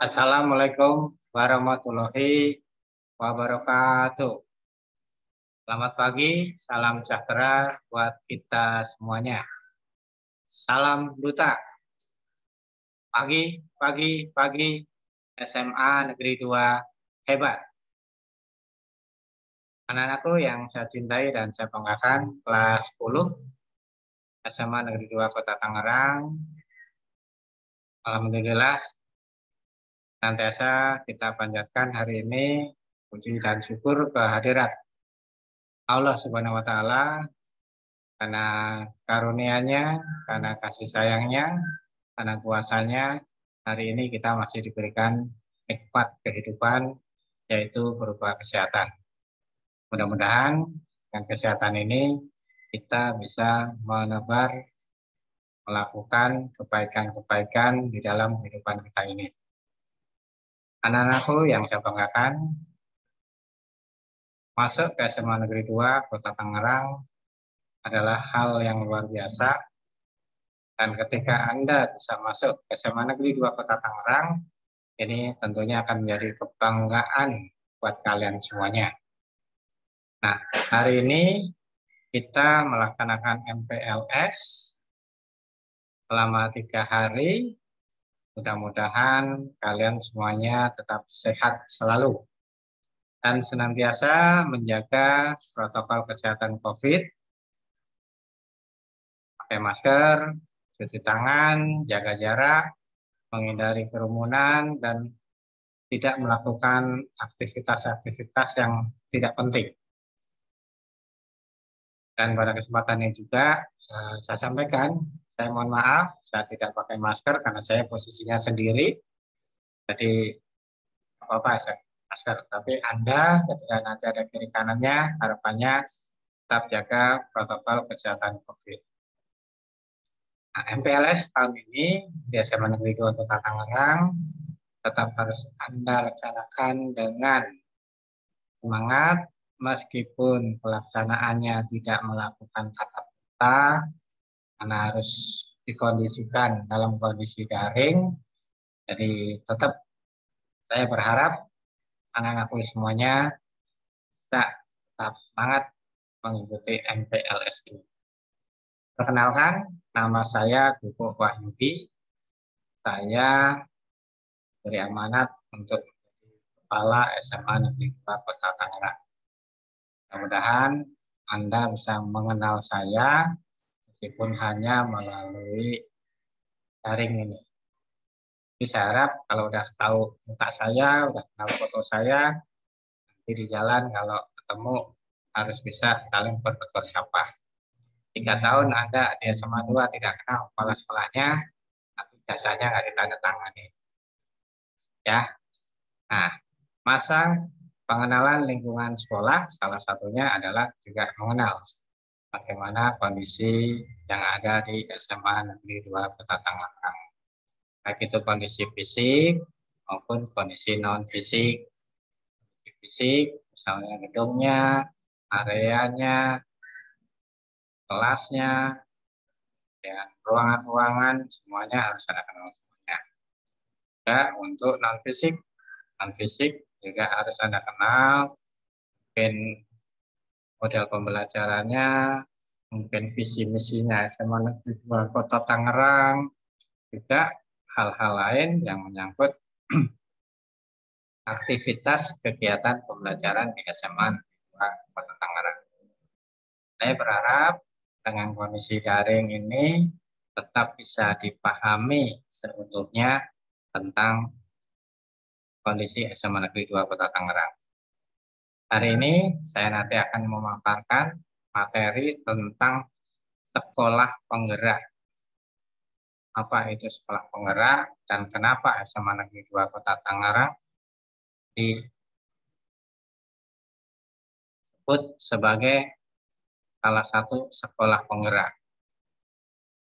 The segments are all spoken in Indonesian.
Assalamualaikum warahmatullahi wabarakatuh. Selamat pagi, salam sejahtera buat kita semuanya. Salam Duta. Pagi, SMA Negeri 2 hebat. Anak-anakku yang saya cintai dan saya banggakan, kelas 10 SMA Negeri 2 Kota Tangerang. Alhamdulillah, senantiasa kita panjatkan hari ini puji dan syukur kehadirat Allah Subhanahu wa Ta'ala, karena karunia-Nya, karena kasih sayangnya, karena kuasanya, hari ini kita masih diberikan nikmat kehidupan, yaitu berupa kesehatan. Mudah-mudahan dengan kesehatan ini kita bisa menebar, melakukan kebaikan-kebaikan di dalam kehidupan kita ini. Anak-anakku yang saya banggakan, masuk ke SMA Negeri 2 Kota Tangerang adalah hal yang luar biasa. Dan ketika Anda bisa masuk ke SMA Negeri 2 Kota Tangerang, ini tentunya akan menjadi kebanggaan buat kalian semuanya. Nah, hari ini kita melaksanakan MPLS selama 3 hari. Mudah-mudahan kalian semuanya tetap sehat selalu dan senantiasa menjaga protokol kesehatan COVID, pakai masker, cuci tangan, jaga jarak, menghindari kerumunan, dan tidak melakukan aktivitas-aktivitas yang tidak penting. Dan pada kesempatan ini juga saya sampaikan, saya mohon maaf, saya tidak pakai masker karena saya posisinya sendiri. Jadi apa-apa saya masker. Tapi Anda ketika nanti ada kiri kanannya, harapannya tetap jaga protokol kesehatan COVID. Nah, MPLS tahun ini di SMA Negeri 2 Kota Tangerang tetap harus Anda laksanakan dengan semangat, meskipun pelaksanaannya tidak melakukan tatap muka, karena harus dikondisikan dalam kondisi daring. Jadi tetap saya berharap anak-anakku semuanya bisa tetap semangat mengikuti MPLS ini. Perkenalkan, nama saya Guguk Wahyudi. Saya beri amanat untuk menjadi Kepala SMA Negeri 2 Kota Tangerang. Mudah-mudahan Anda bisa mengenal saya meskipun hanya melalui daring ini. Jadi saya harap kalau udah tahu muka saya, udah kenal foto saya, nanti di jalan kalau ketemu harus bisa saling bertegur sapa. 3 tahun Anda di SMA 2 tidak kenal kepala sekolahnya, tapi jasanya nggak ditandatangani. Ya. Nah, masa pengenalan lingkungan sekolah salah satunya adalah juga mengenal bagaimana kondisi yang ada di SMA Negeri 2 Kota Tangerang. Baik itu kondisi fisik maupun kondisi non-fisik. Fisik, misalnya gedungnya, areanya, kelasnya, dan ruangan-ruangan, semuanya harus ada kenal semuanya. Ya, untuk non-fisik juga harus Anda kenal, mungkin model pembelajarannya, mungkin visi misinya SMA Negeri 2 Kota Tangerang, juga hal-hal lain yang menyangkut aktivitas kegiatan pembelajaran di SMA Negeri 2 Kota Tangerang. Saya berharap dengan kondisi daring ini tetap bisa dipahami seutuhnya tentang kondisi SMA Negeri 2 Kota Tangerang. Hari ini saya nanti akan memaparkan materi tentang sekolah penggerak. Apa itu sekolah penggerak dan kenapa SMA Negeri 2 Kota Tangerang disebut sebagai salah satu sekolah penggerak.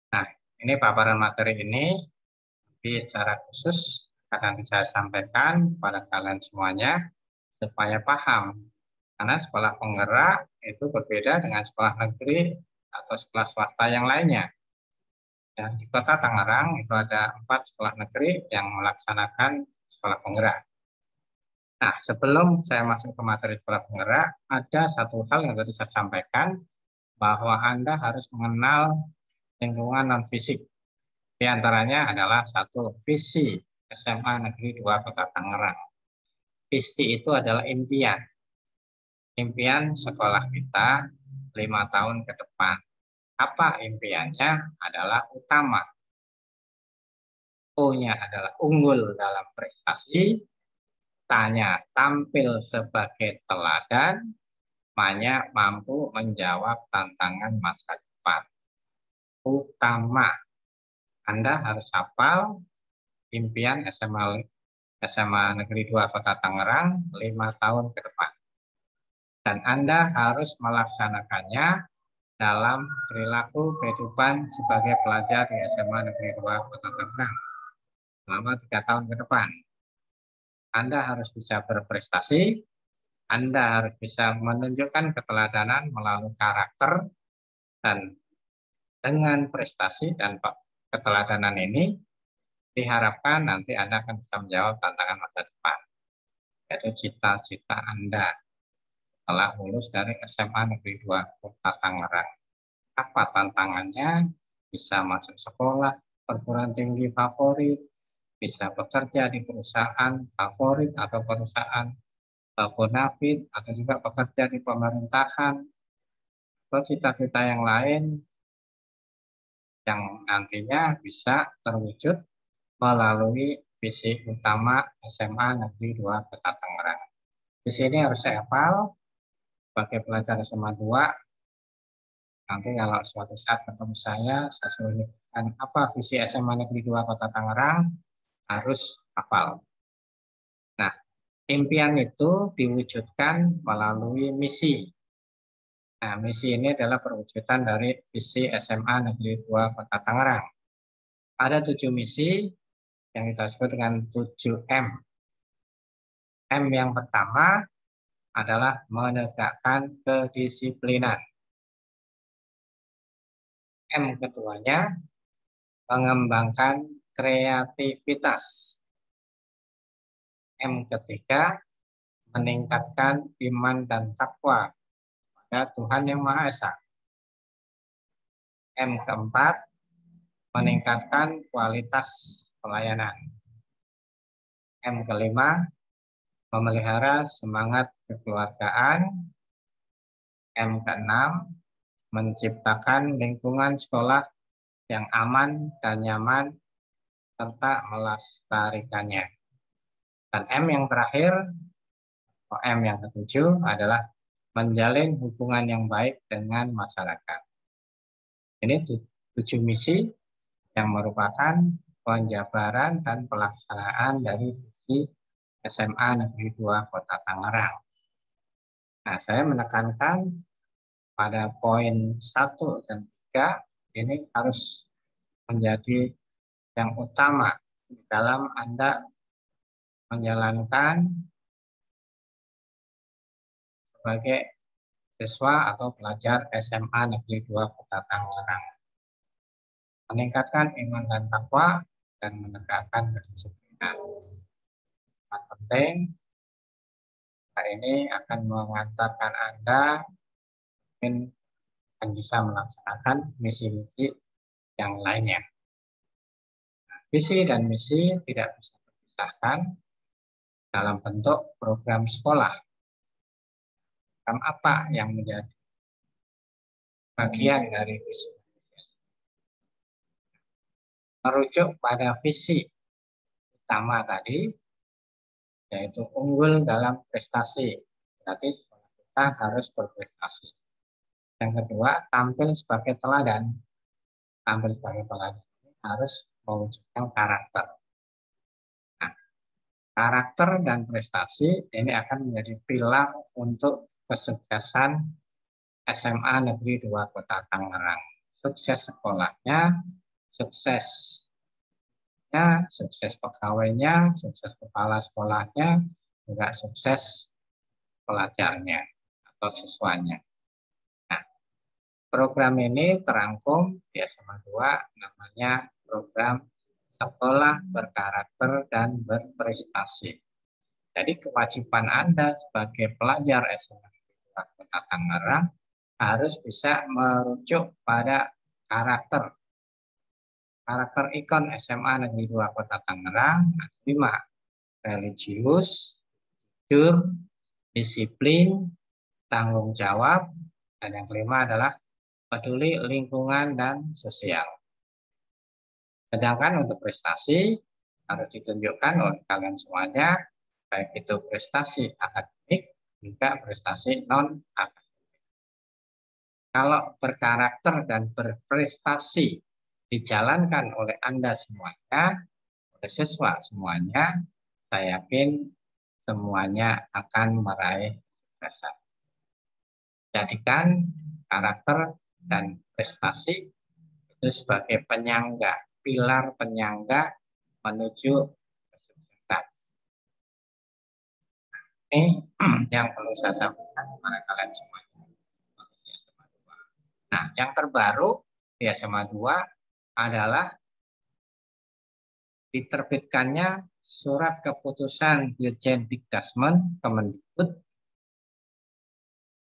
Nah, ini paparan materi ini secara khusus akan saya sampaikan pada kalian semuanya supaya paham. Karena sekolah penggerak itu berbeda dengan sekolah negeri atau sekolah swasta yang lainnya. Dan di Kota Tangerang itu ada 4 sekolah negeri yang melaksanakan sekolah penggerak. Nah, sebelum saya masuk ke materi sekolah penggerak, ada satu hal yang tadi saya sampaikan, bahwa Anda harus mengenal lingkungan non-fisik. Di antaranya adalah satu, visi SMA Negeri 2 Kota Tangerang. Visi itu adalah impian. Impian sekolah kita 5 tahun ke depan. Apa impiannya? Adalah utama. O-nya adalah unggul dalam prestasi. T-nya tampil sebagai teladan. M-nya mampu menjawab tantangan masa depan. Utama. Anda harus hafal impian SMA Negeri 2 Kota Tangerang 5 tahun ke depan. Dan Anda harus melaksanakannya dalam perilaku kehidupan sebagai pelajar di SMA Negeri 2 Kota Tangerang selama 3 tahun ke depan. Anda harus bisa berprestasi, Anda harus bisa menunjukkan keteladanan melalui karakter, dan dengan prestasi dan keteladanan ini diharapkan nanti Anda akan bisa menjawab tantangan masa depan, yaitu cita-cita Anda setelah lulus dari SMA Negeri 2 Kota Tangerang. Apa tantangannya? Bisa masuk sekolah perguruan tinggi favorit, bisa bekerja di perusahaan favorit atau perusahaan bonafit, atau juga bekerja di pemerintahan, atau cita-cita yang lain yang nantinya bisa terwujud melalui visi utama SMA Negeri 2 Kota Tangerang. Visi ini harus saya hafal sebagai pelajar SMA 2. Nanti kalau suatu saat ketemu saya suruh nyebutkan apa visi SMA Negeri 2 Kota Tangerang, harus hafal. Nah, impian itu diwujudkan melalui misi. Nah, misi ini adalah perwujudan dari visi SMA Negeri 2 Kota Tangerang. Ada 7 misi yang kita sebut dengan 7M. M yang pertama adalah menegakkan kedisiplinan. M keduanya, mengembangkan kreativitas. M ketiga, meningkatkan iman dan takwa pada Tuhan Yang Maha Esa. M keempat, meningkatkan kualitas pelayanan. M kelima, memelihara semangat kekeluargaan. M keenam, menciptakan lingkungan sekolah yang aman dan nyaman serta melestarikannya. Dan M yang terakhir, atau M yang ketujuh adalah menjalin hubungan yang baik dengan masyarakat. Ini 7 misi yang merupakan penjabaran dan pelaksanaan dari visi SMA Negeri 2 Kota Tangerang. Nah, saya menekankan pada poin 1 dan 3 ini harus menjadi yang utama dalam Anda menjalankan sebagai siswa atau pelajar SMA Negeri 2 Kota Tangerang. Meningkatkan iman dan takwa dan menegakkan kedisiplinan. Sangat penting. Hari ini akan mengantarkan Anda mungkin akan bisa melaksanakan misi-misi yang lainnya. Nah, visi dan misi tidak bisa dipisahkan dalam bentuk program sekolah. Program apa yang menjadi bagian dari visi dan misi? Merujuk pada visi utama tadi, yaitu unggul dalam prestasi. Berarti sekolah kita harus berprestasi. Yang kedua, tampil sebagai teladan. Tampil sebagai teladan ini harus mewujudkan karakter. Nah, karakter dan prestasi ini akan menjadi pilar untuk kesuksesan SMA Negeri 2 Kota Tangerang. Sukses sekolahnya, sukses pegawainya, sukses kepala sekolahnya, juga sukses pelajarnya atau siswanya. Nah, program ini terangkum di SMA 2 namanya program sekolah berkarakter dan berprestasi. Jadi kewajiban Anda sebagai pelajar SMA Kota Tangerang harus bisa merujuk pada karakter ikon SMA Negeri 2 Kota Tangerang. 5. Religius, jujur, disiplin, tanggung jawab, dan yang kelima adalah peduli lingkungan dan sosial. Sedangkan untuk prestasi harus ditunjukkan oleh kalian semuanya, baik itu prestasi akademik juga prestasi non-akademik. Kalau berkarakter dan berprestasi dijalankan oleh Anda semuanya, oleh siswa semuanya, saya yakin semuanya akan meraih kesuksesan. Jadikan karakter dan prestasi itu sebagai penyangga, pilar penyangga menuju kesuksesan. Ini yang perlu saya sampaikan kepada kalian semuanya. Nah, yang terbaru di SMA 2 adalah diterbitkannya surat keputusan Dirjen Dikdasmen Kemendikbud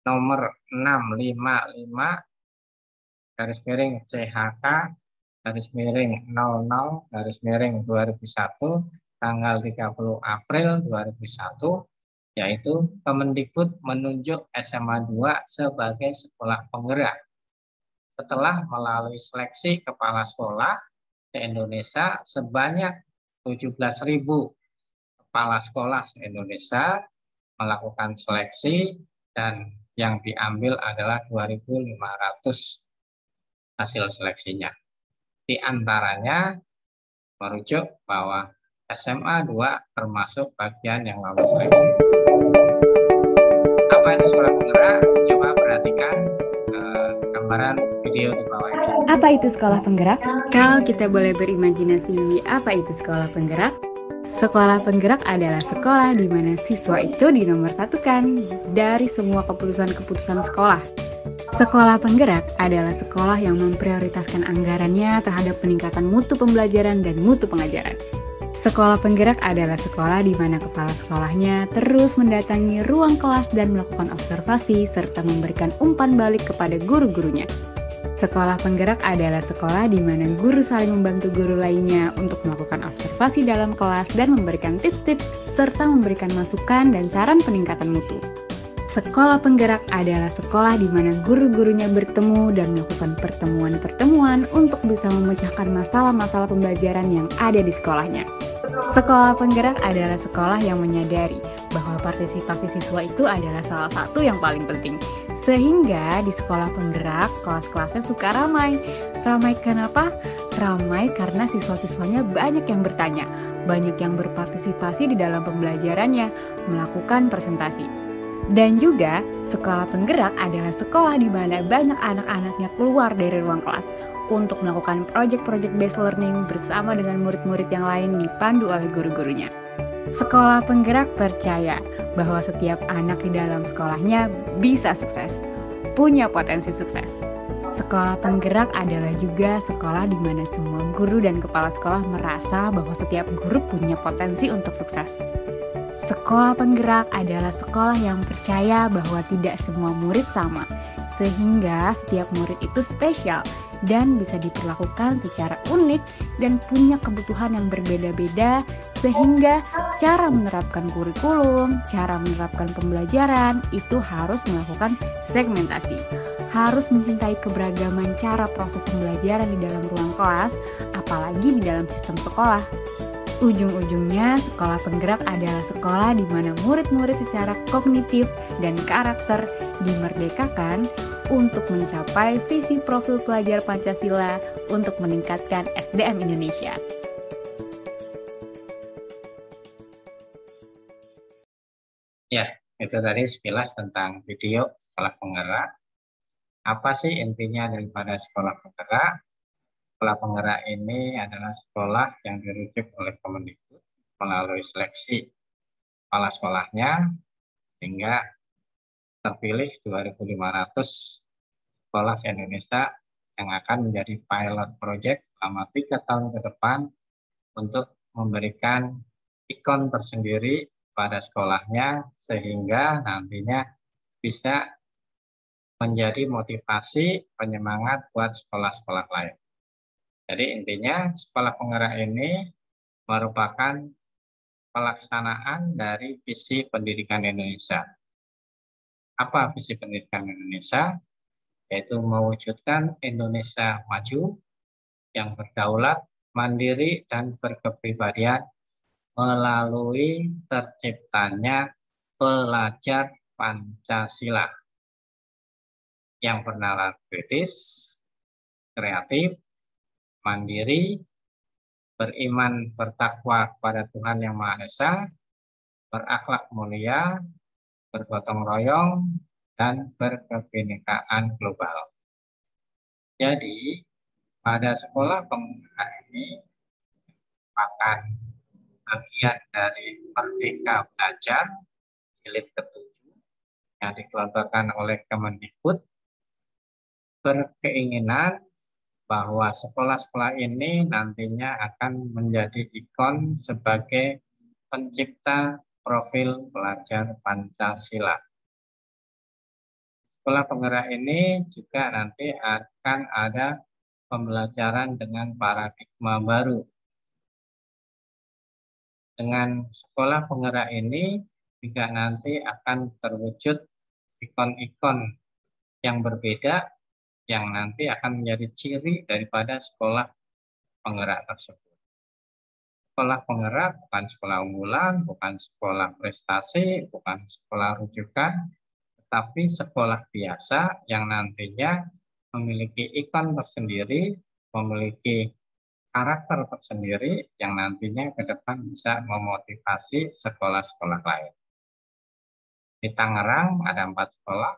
nomor 655 garis miring CHK garis miring 00 garis miring 2001 tanggal 30 April 2001, yaitu Kemendikbud menunjuk SMA 2 sebagai sekolah penggerak setelah melalui seleksi kepala sekolah se-Indonesia sebanyak 17.000 kepala sekolah se-Indonesia melakukan seleksi dan yang diambil adalah 2.500 hasil seleksinya. Di antaranya merujuk bahwa SMA 2 termasuk bagian yang lolos seleksi. Apa itu sekolah penggerak? Coba perhatikan gambaran video di bawah ini. Apa itu sekolah penggerak? Kalau kita boleh berimajinasi, apa itu sekolah penggerak? Sekolah penggerak adalah sekolah di mana siswa itu dinomorsatukan dari semua keputusan-keputusan sekolah. Sekolah penggerak adalah sekolah yang memprioritaskan anggarannya terhadap peningkatan mutu pembelajaran dan mutu pengajaran. Sekolah penggerak adalah sekolah di mana kepala sekolahnya terus mendatangi ruang kelas dan melakukan observasi serta memberikan umpan balik kepada guru-gurunya. Sekolah penggerak adalah sekolah di mana guru saling membantu guru lainnya untuk melakukan observasi dalam kelas dan memberikan tips-tips serta memberikan masukan dan saran peningkatan mutu. Sekolah penggerak adalah sekolah di mana guru-gurunya bertemu dan melakukan pertemuan-pertemuan untuk bisa memecahkan masalah-masalah pembelajaran yang ada di sekolahnya. Sekolah penggerak adalah sekolah yang menyadari bahwa partisipasi siswa itu adalah salah satu yang paling penting. Sehingga di sekolah penggerak, kelas-kelasnya suka ramai. Ramai kenapa? Ramai karena siswa-siswanya banyak yang bertanya, banyak yang berpartisipasi di dalam pembelajarannya, melakukan presentasi. Dan juga, sekolah penggerak adalah sekolah di mana banyak anak-anaknya keluar dari ruang kelas untuk melakukan project-project based learning bersama dengan murid-murid yang lain dipandu oleh guru-gurunya. Sekolah penggerak percaya bahwa setiap anak di dalam sekolahnya bisa sukses, punya potensi sukses. Sekolah penggerak adalah juga sekolah di mana semua guru dan kepala sekolah merasa bahwa setiap guru punya potensi untuk sukses. Sekolah penggerak adalah sekolah yang percaya bahwa tidak semua murid sama, sehingga setiap murid itu spesial dan bisa diperlakukan secara unik dan punya kebutuhan yang berbeda-beda, sehingga cara menerapkan kurikulum, cara menerapkan pembelajaran itu harus melakukan segmentasi. Harus mencintai keberagaman cara proses pembelajaran di dalam ruang kelas, apalagi di dalam sistem sekolah. Ujung-ujungnya, sekolah penggerak adalah sekolah di mana murid-murid secara kognitif dan karakter dimerdekakan untuk mencapai visi profil pelajar Pancasila untuk meningkatkan SDM Indonesia. Ya, itu tadi sekilas tentang video sekolah penggerak. Apa sih intinya daripada sekolah penggerak? Sekolah penggerak ini adalah sekolah yang dirujuk oleh Kemendikbud melalui seleksi kepala sekolahnya sehingga terpilih 2.500 sekolah se-Indonesia yang akan menjadi pilot project selama 3 tahun ke depan untuk memberikan ikon tersendiri pada sekolahnya sehingga nantinya bisa menjadi motivasi penyemangat buat sekolah-sekolah lain. Jadi intinya sekolah penggerak ini merupakan pelaksanaan dari visi pendidikan Indonesia. Apa visi pendidikan Indonesia? Yaitu mewujudkan Indonesia maju yang berdaulat, mandiri, dan berkepribadian melalui terciptanya pelajar Pancasila yang bernalar kritis, kreatif, mandiri, beriman bertakwa kepada Tuhan Yang Maha Esa, berakhlak mulia, bergotong royong, dan berkebinekaan global. Jadi, pada sekolah penggerak ini merupakan bagian dari Merdeka Belajar jilid ke-7 yang dikelompokkan oleh Kemendikbud, berkeinginan bahwa sekolah-sekolah ini nantinya akan menjadi ikon sebagai pencipta profil pelajar Pancasila. Sekolah penggerak ini juga nanti akan ada pembelajaran dengan paradigma baru. Dengan sekolah penggerak ini juga nanti akan terwujud ikon-ikon yang berbeda yang nanti akan menjadi ciri daripada sekolah penggerak tersebut. Sekolah penggerak bukan sekolah unggulan, bukan sekolah prestasi, bukan sekolah rujukan, tetapi sekolah biasa yang nantinya memiliki ikon tersendiri, memiliki karakter tersendiri yang nantinya ke depan bisa memotivasi sekolah-sekolah lain. Di Tangerang ada 4 sekolah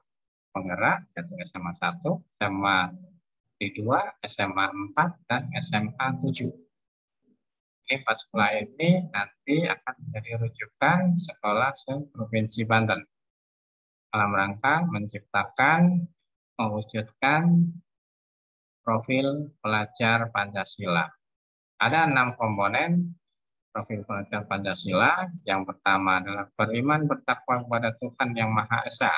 penggerak, yaitu SMA 1, SMA 2, SMA 4, dan SMA 7. Ini 4 sekolah ini nanti akan menjadi rujukan sekolah se-Provinsi Banten dalam rangka menciptakan, mewujudkan profil pelajar Pancasila. Ada 6 komponen profil pelajar Pancasila. Yang pertama adalah beriman bertakwa kepada Tuhan Yang Maha Esa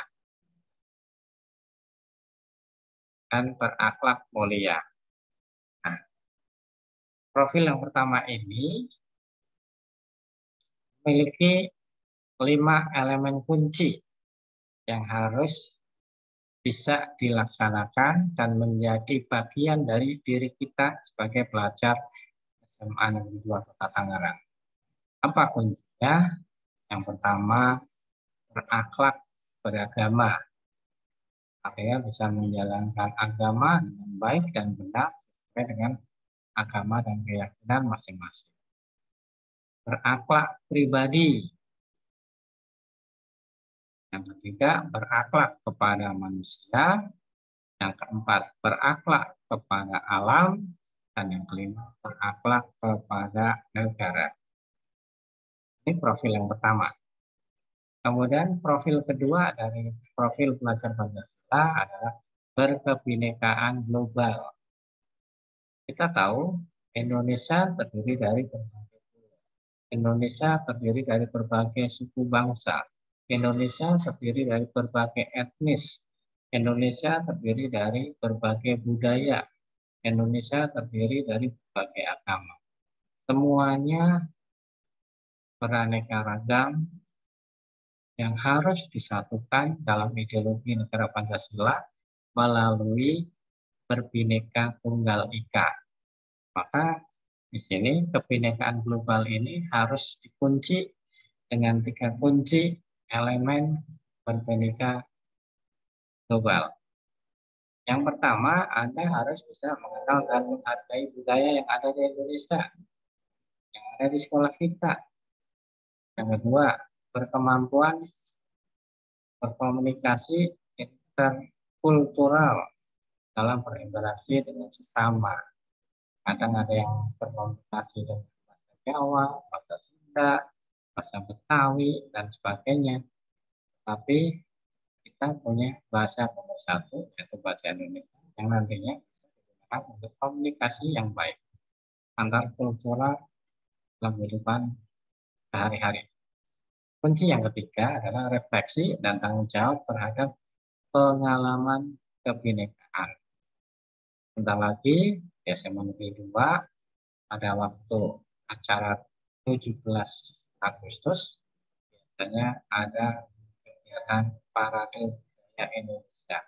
dan berakhlak mulia. Nah, profil yang pertama ini memiliki 5 elemen kunci yang harus bisa dilaksanakan dan menjadi bagian dari diri kita sebagai pelajar SMA Negeri 2 Kota Tangerang. Apa kuncinya? Yang pertama, berakhlak beragama. Artinya bisa menjalankan agama dengan baik dan benar sesuai dengan agama dan keyakinan masing-masing. Berakhlak pribadi. Yang ketiga, berakhlak kepada manusia. Yang keempat, berakhlak kepada alam. Dan yang kelima, berakhlak kepada negara. Ini profil yang pertama. Kemudian profil kedua dari profil pelajar Pancasila adalah berkebinekaan global. Kita tahu Indonesia terdiri dari berbagai pulau. Indonesia terdiri dari berbagai suku bangsa. Indonesia terdiri dari berbagai etnis. Indonesia terdiri dari berbagai budaya. Indonesia terdiri dari berbagai agama. Semuanya beraneka ragam yang harus disatukan dalam ideologi negara Pancasila melalui Bhinneka Tunggal Ika. Maka di sini kebinekaan global ini harus dikunci dengan 3 kunci elemen berbineka global. Yang pertama, Anda harus bisa mengenal dan menghargai budaya yang ada di Indonesia, yang ada di sekolah kita. Yang kedua, berkemampuan berkomunikasi interkultural dalam berinteraksi dengan sesama. Kadang ada yang berkomunikasi dengan bahasa Jawa, bahasa Sunda, bahasa Betawi, dan sebagainya. Tapi kita punya bahasa nomor 1, yaitu bahasa Indonesia, yang nantinya digunakan untuk komunikasi yang baik antar kultural dalam kehidupan sehari-hari. Kunci yang ketiga adalah refleksi dan tanggung jawab terhadap pengalaman kebinekaan. Sebentar lagi di SMA Negeri 2 pada waktu acara 17 Agustus biasanya ada kegiatan Parade Budaya Indonesia,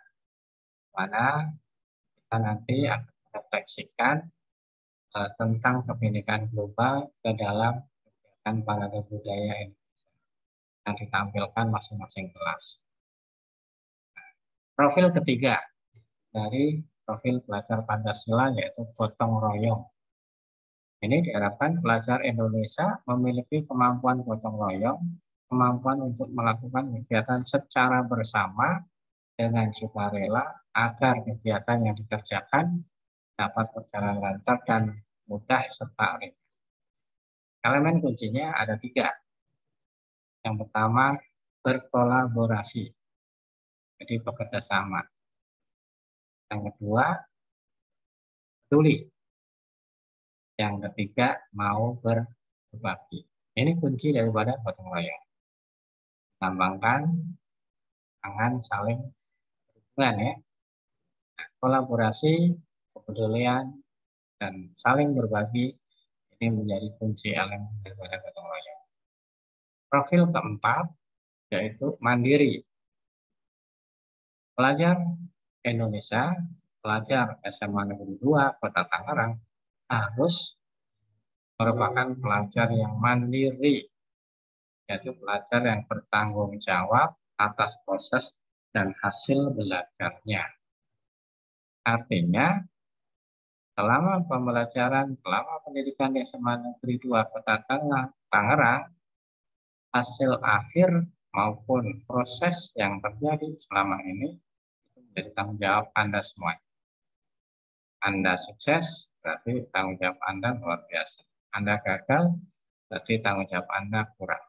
mana kita nanti akan merefleksikan tentang kebinekaan global ke dalam kegiatan Parade Budaya Indonesia yang ditampilkan masing-masing kelas. Profil ketiga dari profil pelajar Pancasila yaitu gotong royong. Ini diharapkan pelajar Indonesia memiliki kemampuan gotong royong, kemampuan untuk melakukan kegiatan secara bersama dengan sukarela agar kegiatan yang dikerjakan dapat berjalan lancar dan mudah serta ringan. Elemen kuncinya ada 3. Yang pertama, berkolaborasi, jadi bekerja sama. Yang kedua, peduli. Yang ketiga, mau berbagi. Ini kunci daripada gotong royong. Lambangkan tangan saling berhubungan ya. Nah, kolaborasi, kepedulian, dan saling berbagi ini menjadi kunci elemen daripada gotong royong. Profil keempat yaitu mandiri. Pelajar Indonesia, pelajar SMA Negeri 2 Kota Tangerang harus merupakan pelajar yang mandiri, yaitu pelajar yang bertanggung jawab atas proses dan hasil belajarnya. Artinya, selama pembelajaran, selama pendidikan di SMA Negeri 2 Kota Tangerang, hasil akhir maupun proses yang terjadi selama ini itu menjadi tanggung jawab Anda semua. Anda sukses, berarti tanggung jawab Anda luar biasa. Anda gagal, berarti tanggung jawab Anda kurang.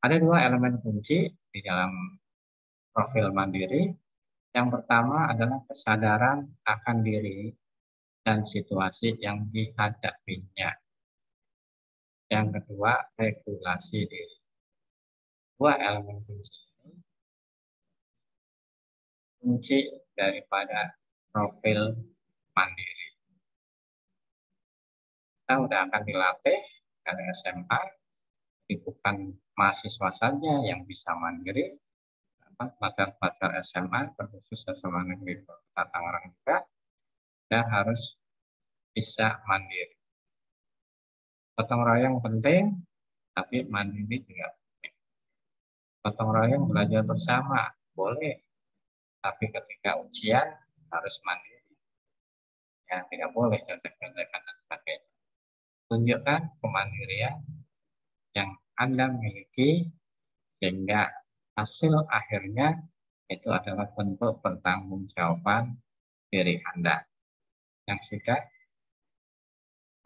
Ada 2 elemen kunci di dalam profil mandiri. Yang pertama adalah kesadaran akan diri dan situasi yang dihadapinya. Yang kedua, regulasi diri. 2 elemen kunci ini kunci daripada profil mandiri. Kita sudah akan dilatih dari SMA, bukan mahasiswa saja yang bisa mandiri, pelajar-pelajar SMA, terkhusus SMA Negeri Kota Tangerang juga, dan harus bisa mandiri. Gotong royong penting, tapi mandiri juga penting. Gotong royong belajar bersama, boleh, tapi ketika ujian harus mandiri. Ya, tidak boleh contek-contekan dan sebagainya. Tunjukkan kemandirian yang Anda miliki sehingga hasil akhirnya itu adalah bentuk pertanggungjawaban diri Anda yang sudah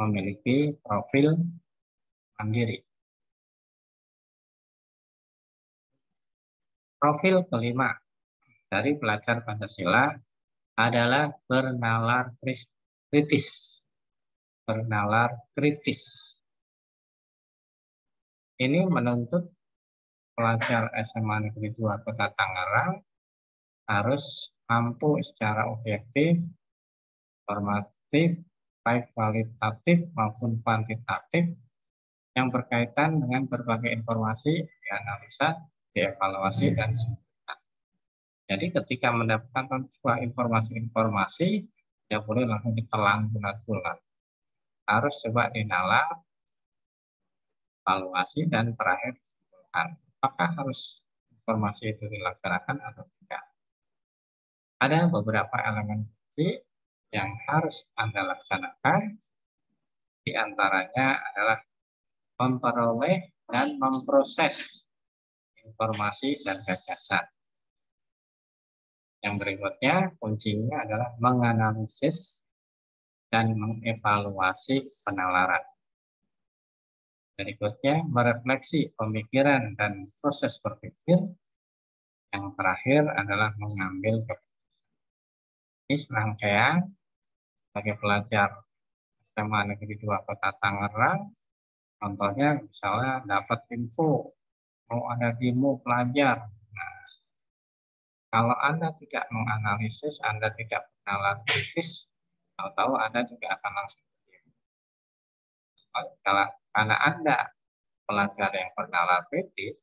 memiliki profil mandiri. Profil kelima dari pelajar Pancasila adalah bernalar kritis. Bernalar kritis. Ini menuntut pelajar SMA Negeri 2 Kota Tangerang harus mampu secara objektif, formatif, baik kualitatif maupun kuantitatif yang berkaitan dengan berbagai informasi dianalisa, dievaluasi, dan sebagainya. Jadi ketika mendapatkan sebuah informasi-informasi, tidak boleh langsung ditelan bulat-bulat. Harus coba dinalar, evaluasi, dan terakhir disimpulkan. Apakah harus informasi itu dilaksanakan atau tidak? Ada beberapa elemen kunci yang harus Anda laksanakan. Di antaranya adalah memperoleh dan memproses informasi dan gagasan. Yang berikutnya, kuncinya adalah menganalisis dan mengevaluasi penalaran. Berikutnya, merefleksi pemikiran dan proses berpikir. Yang terakhir adalah mengambil keputusan. Ini serangkaian sebagai pelajar SMA Negeri 2 Kota Tangerang Contohnya misalnya dapat info, mau ada demo pelajar. Nah, kalau Anda tidak menganalisis, Anda tidak bernalar kritis, tahu-tahu Anda juga akan langsung demo. Karena Anda pelajar yang bernalar kritis,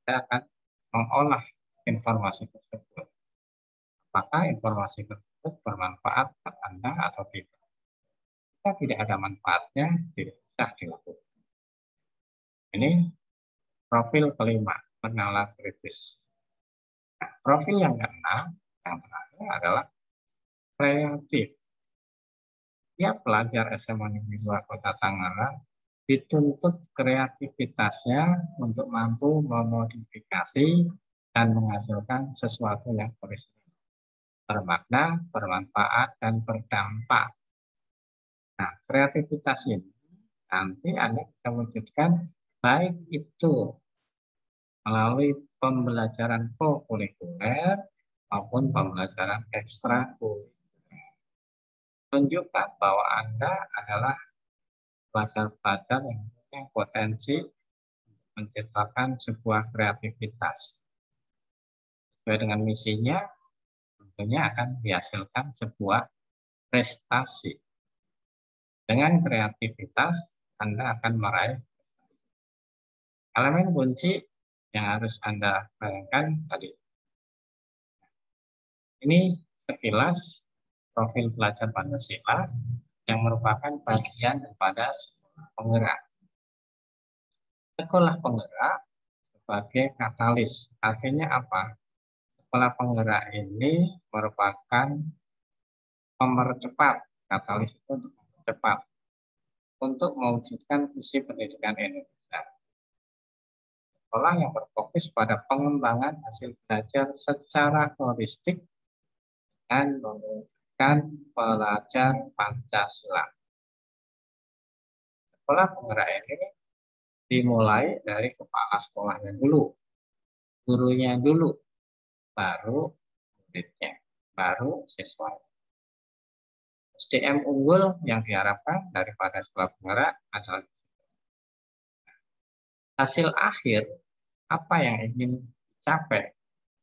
Anda akan mengolah informasi tersebut. Apakah informasi tersebut bermanfaat buat Anda atau tidak? Jika tidak ada manfaatnya, tidak usah dilakukan. Ini profil kelima, bernalar kritis. Nah, profil yang keenam, yang terakhir adalah kreatif. Tiap pelajar SMA Negeri 2 Kota Tangerang dituntut kreativitasnya untuk mampu memodifikasi dan menghasilkan sesuatu yang orisinil, bermakna, bermanfaat, dan berdampak. Nah, kreativitas ini nanti Anda bisa wujudkan baik itu melalui pembelajaran kokurikuler maupun pembelajaran ekstrakurikuler. Tunjukkan bahwa Anda adalah pelajar-pelajar yang punya potensi menciptakan sebuah kreativitas. Sesuai dengan misinya, tentunya akan dihasilkan sebuah prestasi. Dengan kreativitas, Anda akan meraih elemen kunci yang harus Anda bayangkan tadi. Ini sekilas profil pelajar Pancasila yang merupakan bagian daripada sekolah penggerak. Sekolah penggerak sebagai katalis. Artinya apa? Sekolah penggerak ini merupakan pemercepat, katalis itu untuk mempercepat, untuk mewujudkan visi pendidikan Indonesia. Sekolah yang berfokus pada pengembangan hasil belajar secara holistik dan mewujudkan pelajar Pancasila. Sekolah penggerak ini dimulai dari kepala sekolahnya dulu, gurunya dulu, baru muridnya, baru siswa. SDM unggul yang diharapkan daripada sekolah penggerak adalah hasil akhir apa yang ingin dicapai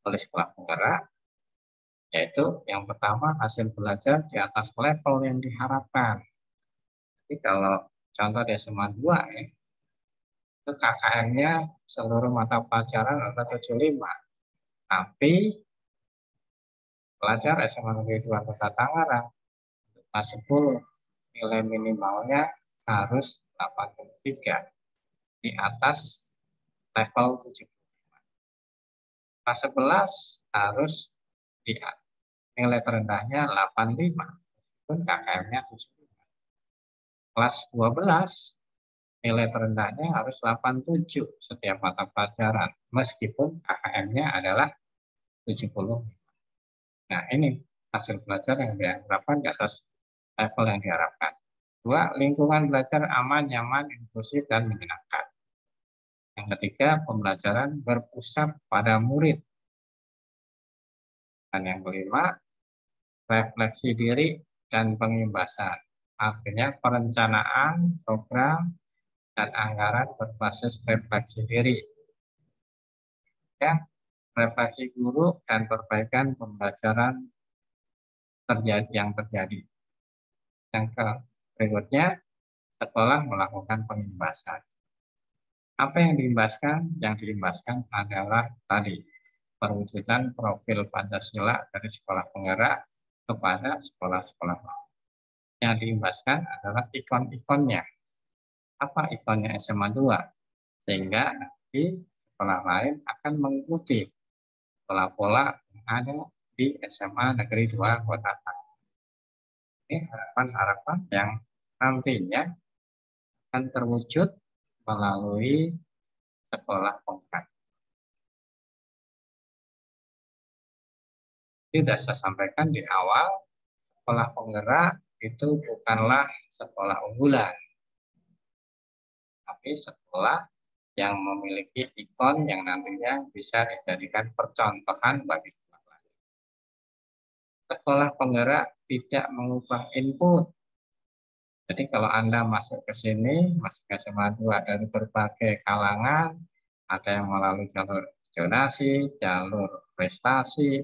oleh sekolah penggerak, yaitu yang pertama hasil belajar di atas level yang diharapkan. Jadi kalau contoh di SMA 2 ya, itu KKM-nya seluruh mata pelajaran adalah 75. Tapi pelajar SMA Negeri 2 Kota Tangerang kelas 10 nilai minimalnya harus 83 di atas level 75. Kelas 11 harus di nilai terendahnya 85 meskipun KKM-nya 75. Kelas 12 nilai terendahnya harus 87 setiap mata pelajaran meskipun KKM-nya adalah 75. Nah, ini hasil belajar yang diharapkan di atas level yang diharapkan. 2, lingkungan belajar aman, nyaman, inklusif, dan menyenangkan. Yang ketiga, pembelajaran berpusat pada murid. Dan yang kelima, refleksi diri dan pengimbasan. Artinya perencanaan, program, dan anggaran berbasis refleksi diri. Ya, refleksi guru dan perbaikan pembelajaran yang terjadi. Yang berikutnya, sekolah melakukan pengimbasan. Apa yang diimbaskan? Yang diimbaskan adalah tadi, perwujudan profil Pancasila dari sekolah penggerak kepada sekolah-sekolah lain. Yang diimbaskan adalah ikon-ikonnya. Apa ikonnya SMA 2? Sehingga nanti sekolah lain akan mengikuti pola-pola yang ada di SMA Negeri 2 Kota Tangerang. Ini harapan-harapan yang nantinya akan terwujud melalui sekolah penggerak. Ini sudah saya sampaikan di awal, sekolah penggerak itu bukanlah sekolah unggulan, tapi sekolah yang memiliki ikon yang nantinya bisa dijadikan percontohan bagi sekolah lain. Sekolah penggerak tidak mengubah input, Jadi kalau Anda masuk ke sini, masuk ke SMA 2 dari berbagai kalangan, ada yang melalui jalur zonasi, jalur prestasi,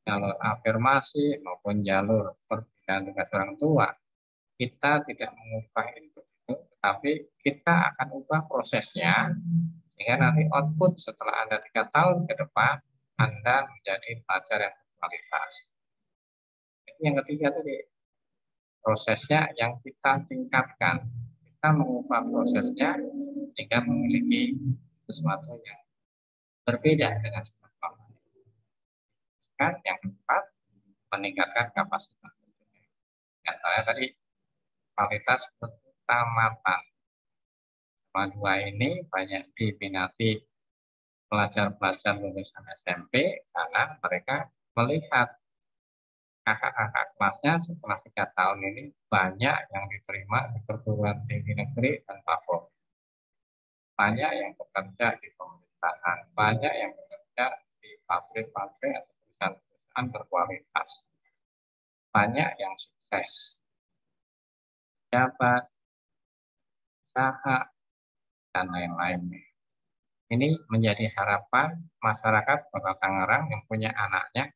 jalur afirmasi, maupun jalur perbedaan tugas orang tua. Kita tidak mengubah input itu, tetapi kita akan ubah prosesnya, sehingga nanti output setelah Anda 3 tahun ke depan, Anda menjadi pelajar yang berkualitas. Itu yang ketiga tadi, prosesnya yang kita tingkatkan. Kita mengubah prosesnya sehingga memiliki sesuatu yang berbeda dengan sebelumnya. Yang keempat, meningkatkan kapasitas. Contohnya tadi, kualitas ketamatan. SMA 2 ini banyak diminati pelajar-pelajar lulusan SMP karena mereka melihat kakak-kakak kelasnya setelah 3 tahun ini banyak yang diterima di perguruan tinggi negeri dan favorit. Banyak yang bekerja di pemerintahan, banyak yang bekerja di pabrik-pabrik atau perusahaan-perusahaan berkualitas. Banyak yang sukses, jabat, usaha, dan lain-lainnya. Ini menjadi harapan masyarakat Kota Tangerang yang punya anaknya,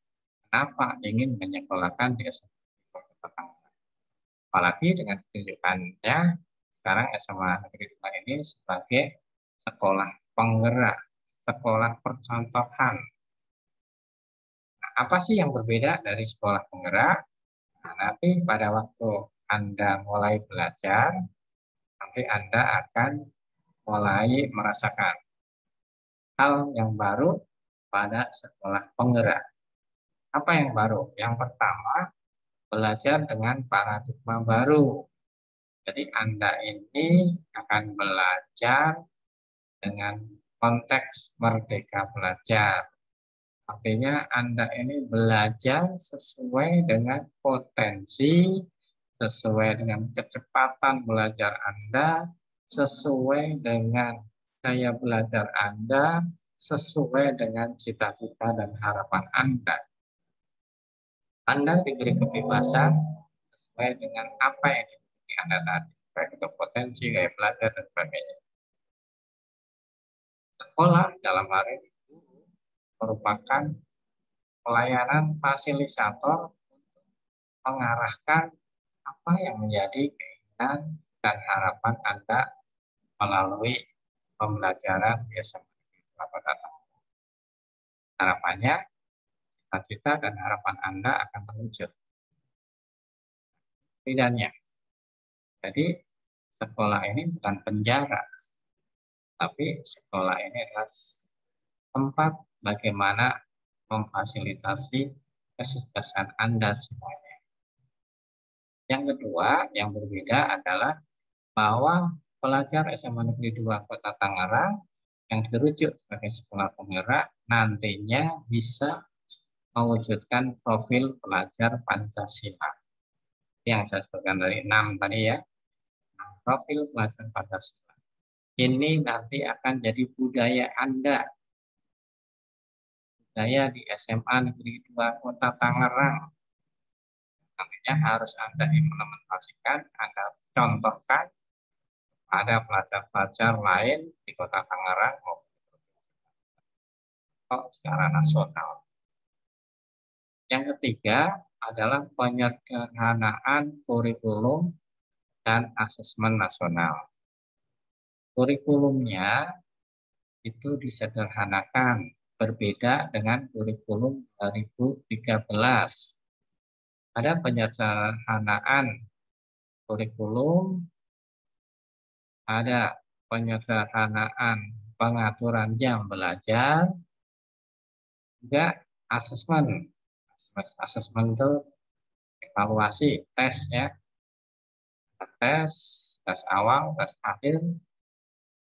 kenapa ingin menyekolahkan di SMA Kota Tangerang. Apalagi dengan ditunjukkannya sekarang SMA Negeri 2 ini sebagai sekolah penggerak, sekolah percontohan. Nah, apa sih yang berbeda dari sekolah penggerak? Nah, nanti pada waktu Anda mulai belajar, nanti Anda akan mulai merasakan hal yang baru pada sekolah penggerak. Apa yang baru? Yang pertama, belajar dengan paradigma baru. Jadi Anda ini akan belajar dengan konteks merdeka belajar. Artinya Anda ini belajar sesuai dengan potensi, sesuai dengan kecepatan belajar Anda, sesuai dengan daya belajar Anda, sesuai dengan cita-cita dan harapan Anda. Anda diberi kebebasan sesuai dengan apa yang dimiliki Anda tadi, baik itu potensi, gaya belajar, dan sebagainya. Sekolah dalam hal ini merupakan pelayanan fasilitator untuk mengarahkan apa yang menjadi keinginan dan harapan Anda melalui pembelajaran di SMA Kota Tangerang. Harapannya, cita-cita dan harapan Anda akan terwujud. Tidaknya. Jadi, sekolah ini bukan penjara, tapi sekolah ini adalah tempat bagaimana memfasilitasi kesuksesan Anda semuanya. Yang kedua, yang berbeda adalah bahwa pelajar SMA Negeri 2 Kota Tangerang yang dirujuk sebagai sekolah penggerak nantinya bisa mewujudkan profil pelajar Pancasila. Yang saya sebutkan dari 6 tadi ya, profil pelajar Pancasila. Ini nanti akan jadi budaya Anda. Budaya di SMA Negeri 2 Kota Tangerang. Nantinya harus Anda implementasikan, Anda contohkan pada pelajar-pelajar lain di Kota Tangerang maupun secara nasional. Yang ketiga adalah penyederhanaan kurikulum dan asesmen nasional. Kurikulumnya itu disederhanakan, berbeda dengan kurikulum 2013. Ada penyederhanaan kurikulum, ada penyederhanaan pengaturan jam belajar, juga asesmen. Asesmen itu evaluasi, tes ya. Tes awal, tes akhir,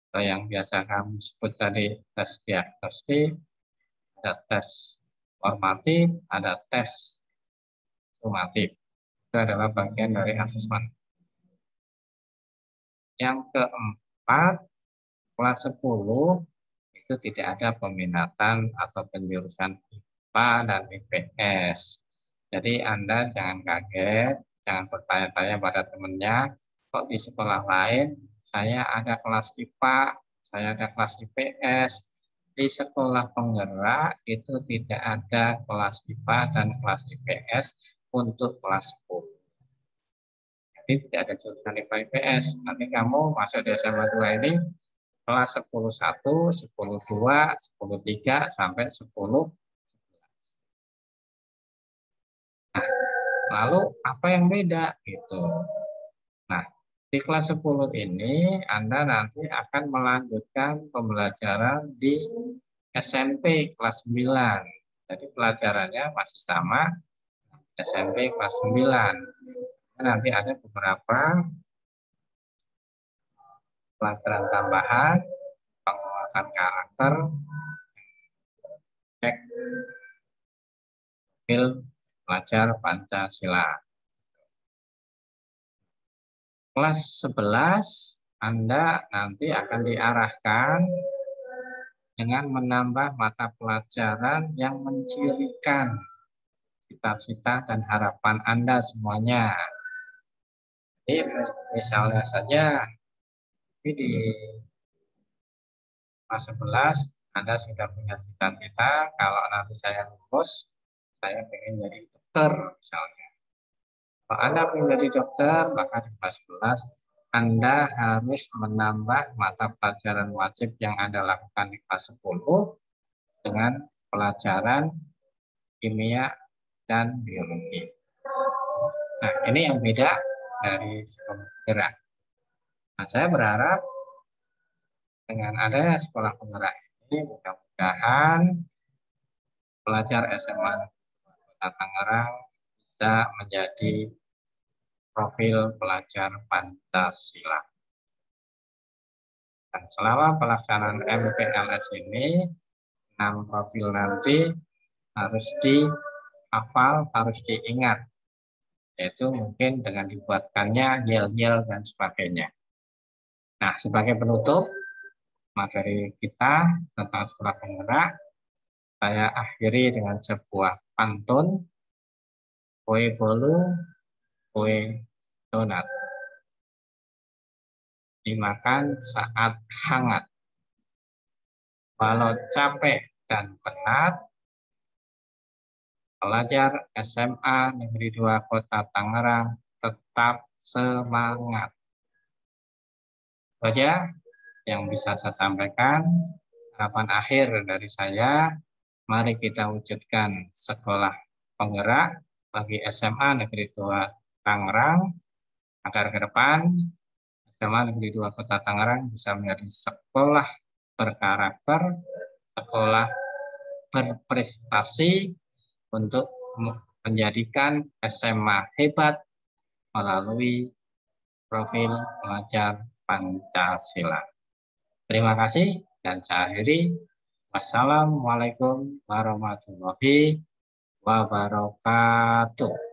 atau yang biasa kami sebut tadi tes diagnostik, ada tes formatif, ada tes sumatif. Itu adalah bagian dari asesmen. Yang keempat, kelas 10 itu tidak ada peminatan atau penjurusan IPA dan IPS. Jadi Anda jangan kaget, jangan bertanya-tanya pada temannya, kok di sekolah lain saya ada kelas IPA, saya ada kelas IPS. Di sekolah penggerak itu tidak ada kelas IPA dan kelas IPS untuk kelas 10. Jadi tidak ada jurusan IPA IPS. Nanti kamu masuk di SMA 2 ini kelas 10.1, 10.2, 10.3 sampai 10. Nah, lalu apa yang beda gitu. Nah, di kelas 10 ini Anda nanti akan melanjutkan pembelajaran di SMP kelas 9. Jadi pelajarannya masih sama SMP kelas 9. Nanti ada beberapa pelajaran tambahan, penguatan karakter, cek profil pelajar Pancasila. Kelas 11 Anda nanti akan diarahkan dengan menambah mata pelajaran yang mencirikan cita-cita dan harapan Anda semuanya. Jadi misalnya saja di kelas 11 Anda sudah punya cita-cita, kalau nanti saya lulus, saya ingin jadi dokter misalnya. Kalau Anda ingin jadi dokter, maka di kelas 11 Anda harus menambah mata pelajaran wajib yang Anda lakukan di kelas 10 dengan pelajaran kimia dan biologi. Nah, ini yang beda dari sekolah penggerak. Nah, saya berharap dengan adanya sekolah penggerak ini mudah-mudahan pelajar SMA Kota Tangerang bisa menjadi profil pelajar Pancasila. Dan selama pelaksanaan MPLS ini, 6 profil nanti harus dihafal, harus diingat. Yaitu mungkin dengan dibuatkannya yel-yel dan sebagainya. Nah, sebagai penutup materi kita tentang sekolah penggerak, saya akhiri dengan sebuah pantun, kue bolu, kue donat. Dimakan saat hangat. Walau capek dan penat, pelajar SMA Negeri 2 Kota Tangerang tetap semangat. Itu aja yang bisa saya sampaikan. Harapan akhir dari saya, mari kita wujudkan sekolah penggerak bagi SMA Negeri 2 Tangerang, agar ke depan SMA Negeri 2 Kota Tangerang bisa menjadi sekolah berkarakter, sekolah berprestasi untuk menjadikan SMA hebat melalui profil pelajar Pancasila. Terima kasih dan saya akhiri. Wassalamualaikum warahmatullahi wabarakatuh.